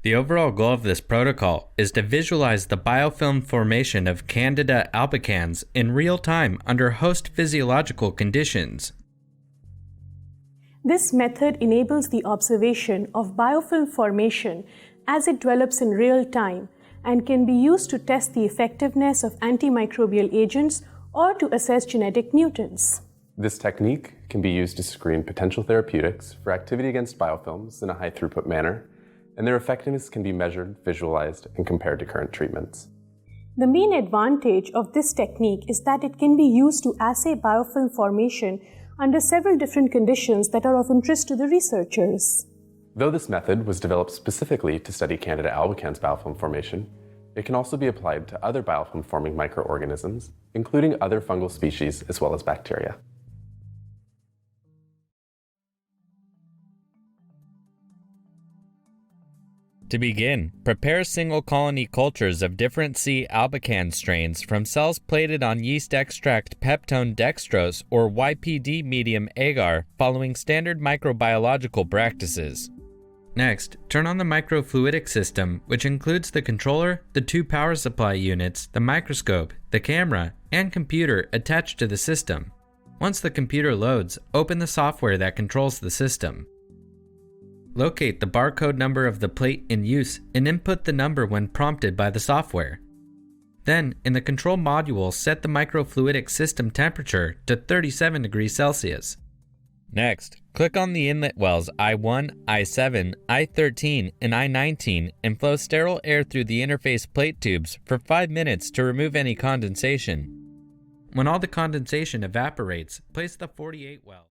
The overall goal of this protocol is to visualize the biofilm formation of Candida albicans in real time under host physiological conditions. This method enables the observation of biofilm formation as it develops in real time and can be used to test the effectiveness of antimicrobial agents or to assess genetic mutants. This technique can be used to screen potential therapeutics for activity against biofilms in a high-throughput manner, and their effectiveness can be measured, visualized, and compared to current treatments. The main advantage of this technique is that it can be used to assay biofilm formation under several different conditions that are of interest to the researchers. Though this method was developed specifically to study Candida albicans biofilm formation, it can also be applied to other biofilm-forming microorganisms, including other fungal species as well as bacteria. To begin, prepare single colony cultures of different C. albicans strains from cells plated on yeast extract peptone dextrose or YPD medium agar following standard microbiological practices. Next, turn on the microfluidic system, which includes the controller, the 2 power supply units, the microscope, the camera, and computer attached to the system. Once the computer loads, open the software that controls the system. Locate the barcode number of the plate in use and input the number when prompted by the software. Then, in the control module, set the microfluidic system temperature to 37 degrees Celsius. Next, click on the inlet wells I1, I7, I13, and I19 and flow sterile air through the interface plate tubes for 5 minutes to remove any condensation. When all the condensation evaporates, place the 48 well.